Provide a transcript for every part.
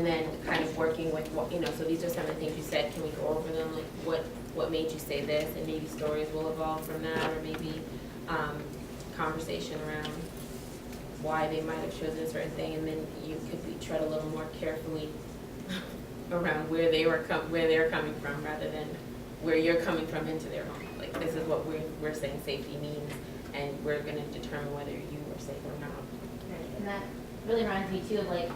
and then kind of working with what, so these are some of the things you said, can we go over them, like what made you say this, and maybe stories will evolve from that, or maybe conversation around why they might have chosen a certain thing, and then you could tread a little more carefully around where they're coming from, rather than where you're coming from into their home. Like, this is what we're saying safety means, and we're going to determine whether you are safe or not. Right. And that really reminds me too of like,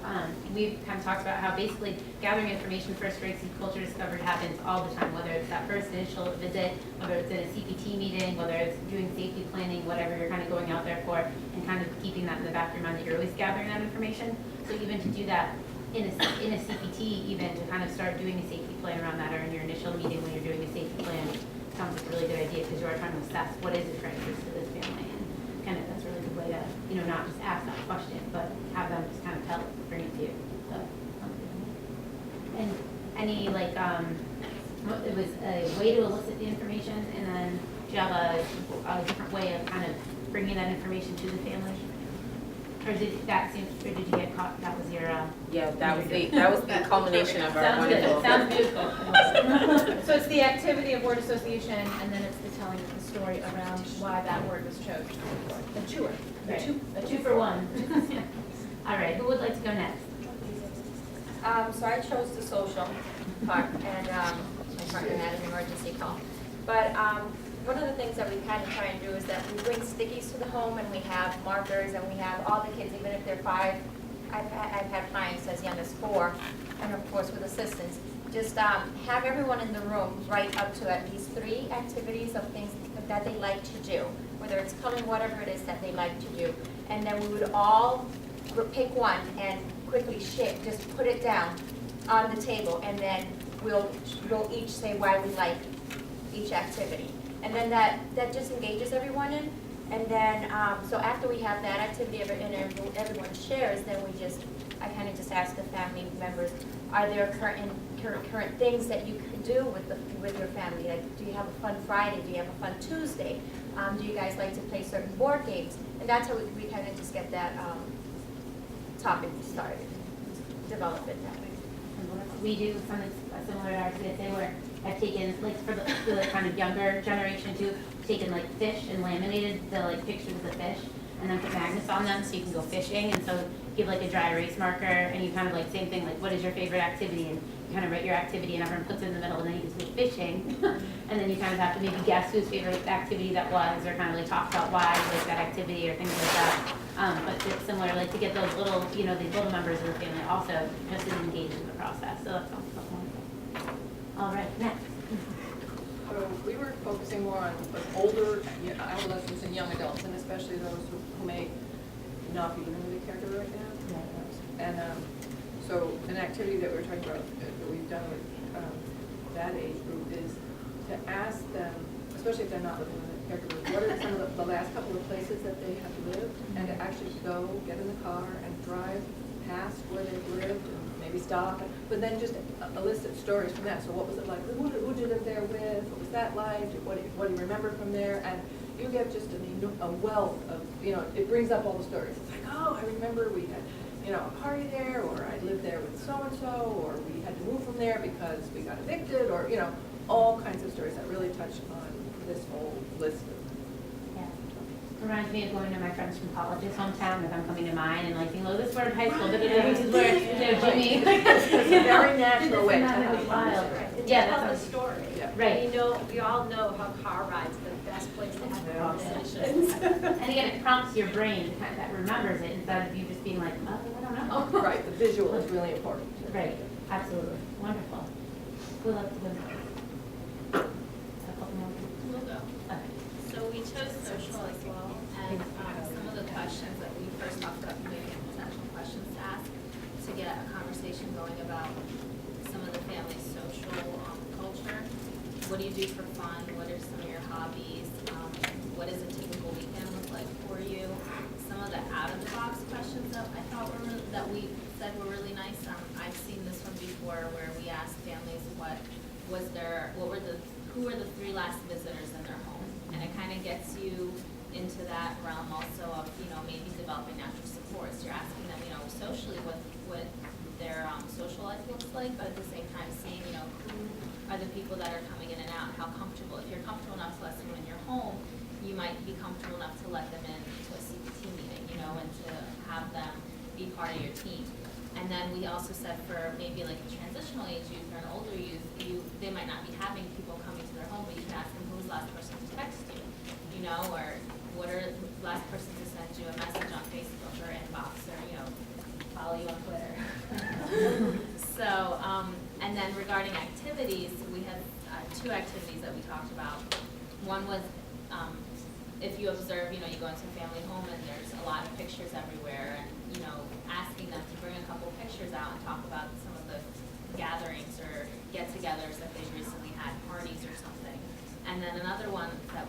we've kind of talked about how basically gathering information for Strike Culture Discovery happens all the time, whether it's that first initial visit, whether it's in a CPT meeting, whether it's doing safety planning, whatever you're kind of going out there for, and kind of keeping that in the back of your mind that you're always gathering that information. So even to do that in a CPT, even to kind of start doing a safety plan around that, or in your initial meeting when you're doing a safety plan, sounds like a really good idea, because you are trying to assess what is the crisis to this family, and kind of that's a really good way to, not just ask that question, but have them just kind of bring it to you. So, and any like, it was a way to elicit the information, and then do you have a different way of kind of bringing that information to the family? Or did you get caught? That was your. Yeah, that was the culmination of our Sounds good. wonderful. Sounds beautiful. So it's the activity of word association, and then it's the telling of the story around why that word was chosen. A tour. Right. A two for one. All right. Who would like to go next? So I chose the social part, and my partner had an emergency call. But one of the things that we kind of try and do is that we bring stickies to the home, and we have markers, and we have all the kids, even if they're 5. I've had clients as young as 4, and of course with assistance. Just have everyone in the room write up to at least 3 activities of things that they like to do, whether it's coloring, whatever it is that they like to do. And then we would all pick one and quickly just put it down on the table, and then we'll each say why we like each activity. And then that just engages everyone in. And then, so after we have that activity and everyone shares, then I kind of just ask the family members, are there current things that you could do with your family? Like, do you have a fun Friday? Do you have a fun Tuesday? Do you guys like to play certain board games? And that's how we kind of just get that topic started, develop it that way. We do something similar to our kids. I've taken, like, for the kind of younger generation too, taken like fish and laminated the like pictures of the fish, and then put magnets on them so you can go fishing. And so give like a dry erase marker, and you kind of like same thing, like what is your favorite activity, and you kind of write your activity, and everyone puts it in the middle, and then you can go fishing. And then you kind of have to maybe guess whose favorite activity that was, or kind of like talk about why you like that activity or things like that. But it's similar, like to get those little, these little members of the family also just as engaged in the process. So that's wonderful. All right, next. So we were focusing more on older adolescents and young adults, and especially those who may not be living with a caregiver right now. Yeah. And so an activity that we're talking about that we've done with that age group is to ask them, especially if they're not living with a caregiver, what are some of the last couple of places that they have lived, and to actually go get in the car and drive past where they've lived, and maybe stop, but then just elicit stories from that. So what was it like? Who did you live there with? What was that like? What do you remember from there? And you get just a wealth of, it brings up all the stories. It's like, oh, I remember we had, a party there, or I lived there with so-and-so, or we had to move from there because we got evicted, or, all kinds of stories that really touch on this whole list of. Reminds me of going to my friends from college's hometown, if I'm coming to mine, and like, this is where high school, this is where, Jimmy. It's a very natural way. That was wild. It's Yeah, about the that's story. Yeah. right. We all know how car rides are the best place to have Yeah. conversations. And again, it prompts your brain that remembers it instead of you just being like, oh, I don't know. Right, the visual is really important. Right, absolutely. Wonderful. Who loves to go next? A couple more. We'll go. Okay. So we chose social as well, and some of the questions that we first talked about, maybe potential questions to ask to get a conversation going about some of the family's social culture. What do you do for fun? What are some of your hobbies? What does a typical weekend look like for you? Some of the out-of-the-box questions that I thought that we said were really nice. I've seen this one before where we asked families who were the 3 last visitors in their home, and it kind of gets you into that realm also of maybe developing natural supports. You're asking them socially what their social life looks like, but at the same time seeing, you know, who are the people that are coming in and out, how comfortable. If you're comfortable enough to let someone in your home, you might be comfortable enough to let them in to a CPT meeting, you know, and to have them be part of your team. And then we also said for maybe like a transitional age youth or an older youth, they might not be having people coming to their home, but you can ask them who's the last person to text you, you know, or what are the last person to send you a message on Facebook or inbox or, you know, follow you on Twitter. So, and then regarding activities, we had 2 activities that we talked about. One was if you observe, you know, you go into a family home and there's a lot of pictures everywhere, and, you know, asking them to bring a couple pictures out and talk about some of the gatherings or get-togethers that they've recently had, parties or something. And then another one that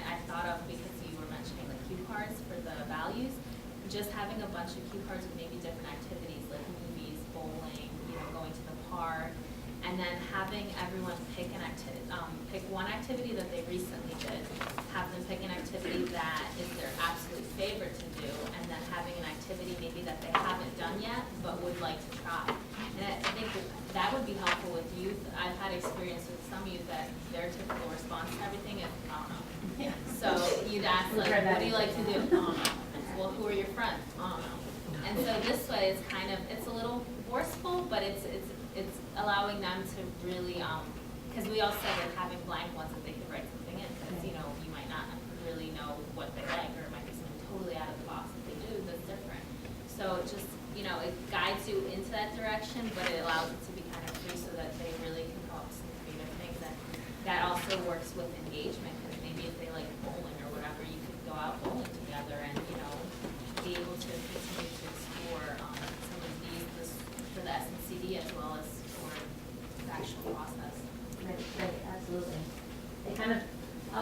I thought of because you were mentioning like cue cards for the values, just having a bunch of cue cards with maybe different activities like movies, bowling, you know, going to the park, and then having everyone pick pick one activity that they recently did, have them pick an activity that is their absolute favorite to do, and then having an activity maybe that they haven't done yet but would like to try. And I think that would be helpful with youth. I've had experience with some youth that their typical response to everything is, I don't know. Yeah. So you'd ask, like, what do you like to do? I don't know. Well, who are your friends? I don't know. And so this way it's kind of, it's a little forceful, but it's allowing them to really, because we all said that having blank ones that they could write something in, because, you know, you might not really know what they like, or it might be something totally out of the box that they do that's different. So it just, you know, it guides you into that direction, but it allows it to be kind of free so that they really can come up with some creative things. And that also works with engagement, because maybe if they like bowling or whatever, you could go out bowling together and, you know, be able to continue to explore some of these for the SNCD as well as for the actual process. Right, absolutely. They kind of,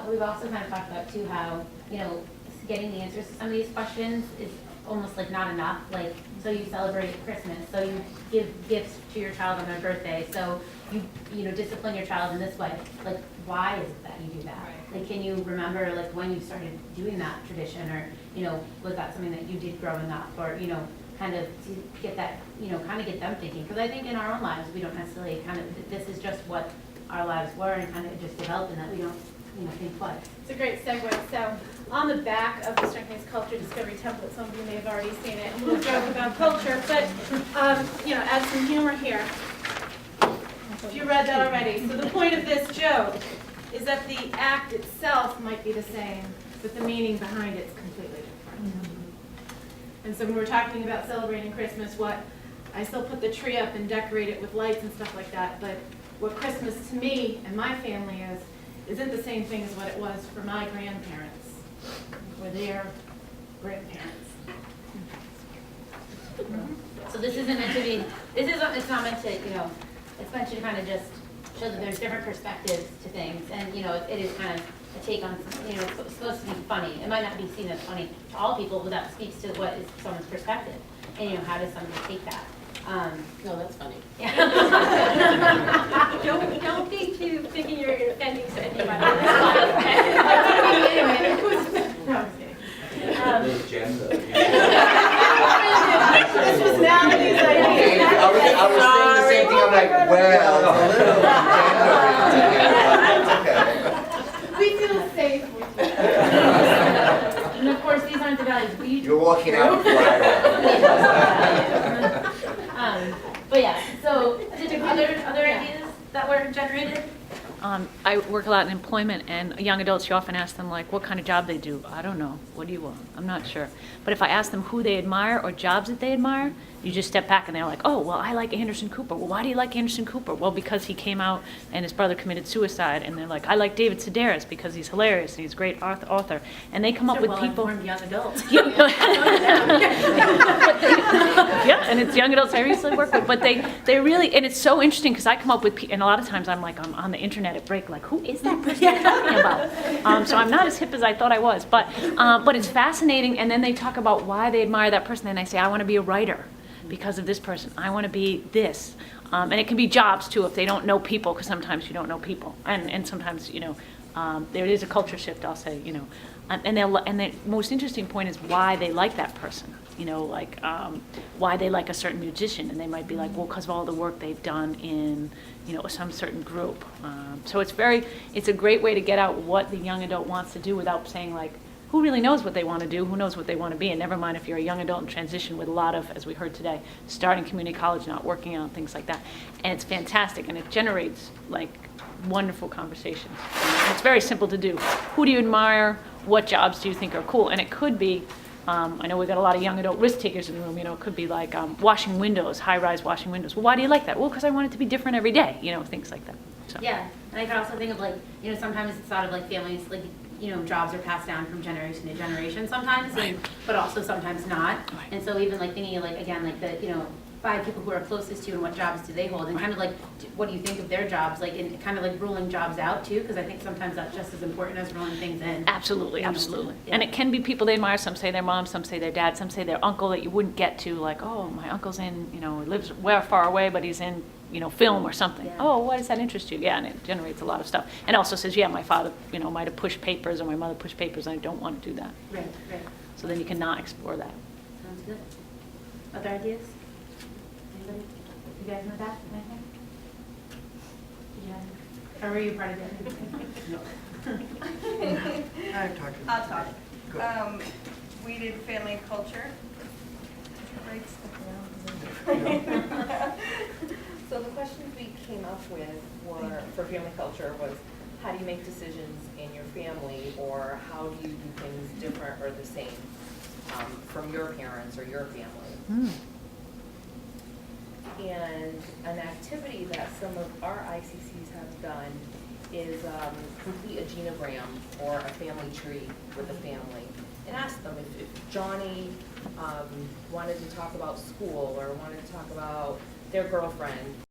we've also kind of talked about too how, you know, getting the answers to some of these questions is almost like not enough. Like, so you celebrate Christmas, so you give gifts to your child on their birthday, so you know, discipline your child in this way. Like, why is it that you do that? Right. Like, can you remember like when you started doing that tradition, or, you know, was that something that you did growing up, or, you know, kind of to get that, you know, kind of get them thinking. Because I think in our own lives, we don't necessarily kind of, this is just what our lives were, and kind of just developed, and that we don't, you know, think twice. It's a great segue. So on the back of the Strengthening Culture Discovery template, some of you may have already seen it, a little joke about culture, but, you know, add some humor here. If you read that already. So the point of this joke is that the act itself might be the same, but the meaning behind it is completely different. And so when we're talking about celebrating Christmas, I still put the tree up and decorate it with lights and stuff like that, but what Christmas to me and my family isn't the same thing as what it was for my grandparents or their grandparents. So this isn't meant to be, it's not meant to, you know, it's meant to kind of just show that there's different perspectives to things, and, you know, it is kind of a take on, you know, it's supposed to be funny. It might not be seen as funny to all people, but that speaks to what is someone's perspective, and, you know, how does somebody take that? No, that's funny. Yeah. Don't be too thinking you're offending anybody. No, I'm kidding. There's gender. This was Natalie's idea. I was saying the same thing. I'm like, well, a little gender. Okay. We feel safe with you. And of course, these aren't the values we. You're walking out before I But yeah, so did other ideas that were generated? I work a lot in employment, and young adults, you often ask them, like, what kind of job they do. I don't know. What do you want? I'm not sure. But if I ask them who they admire or jobs that they admire, you just step back and they're like, oh, well, I like Anderson Cooper. Well, why do you like Anderson Cooper? Well, because he came out and his brother committed suicide. And they're like, I like David Sedaris because he's hilarious and he's a great author. And they come up with people. Well-informed young adults. Yeah, and it's young adults I recently work with, but they really, and it's so interesting because I come up with, and a lot of times I'm like, I'm on the internet at break, like, who is that person you're talking about? So I'm not as hip as I thought I was, but it's fascinating. And then they talk about why they admire that person, and I say, I want to be a writer because of this person. I want to be this. And it can be jobs too if they don't know people, because sometimes you don't know people, and sometimes, you know, there is a culture shift, I'll say, you know, and the most interesting point is why they like that person. you know, like why they like a certain musician, and they might be like, well, because of all the work they've done in, you know, some certain group. So it's a great way to get out what the young adult wants to do without saying like, who really knows what they want to do, who knows what they want to be, and never mind if you're a young adult in transition with a lot of, as we heard today, starting community college, not working on things like that. And it's fantastic, and it generates like wonderful conversations. And it's very simple to do. Who do you admire? What jobs do you think are cool? And it could be, I know we got a lot of young adult risk takers in the room, you know, it could be like washing windows, high-rise washing windows. Well, why do you like that? Well, because I want it to be different every day, you know, things like that. So. Yeah, and I could also think of like, you know, sometimes it's thought of like families, like, you know, jobs are passed down from generation to generation sometimes, Right. but also sometimes not. Right. And so even like thinking of like, again, like the, you know, 5 people who are closest to you and what jobs do they hold, and kind of like, what do you think of their jobs, like, and kind of like ruling jobs out too, because I think sometimes that's just as important as ruling things in. Absolutely, You know, absolutely. yeah. And it can be people they admire. Some say their mom, some say their dad, some say their uncle that you wouldn't get to, like, oh, my uncle's in, you know, lives way far away, but he's in, you know, film or something. Yeah. Oh, why does that interest you? Yeah, and it generates a lot of stuff. And also says, yeah, my father, you know, might have pushed papers or my mother pushed papers, and I don't want to do that. Right, right. So then you cannot explore that. Sounds good. Other ideas? Anybody? You guys in the back, anything? Did you have, or were you part of it? No. I'll talk. We did family and culture. Right, stick around. So the questions we came up with were, for family culture, was how do you make decisions in your family, or how do you do things different or the same from your parents or your family? And an activity that some of our ICCs have done is complete a genogram or a family tree with the family, and ask them if Johnny wanted to talk about school or wanted to talk about their girlfriend,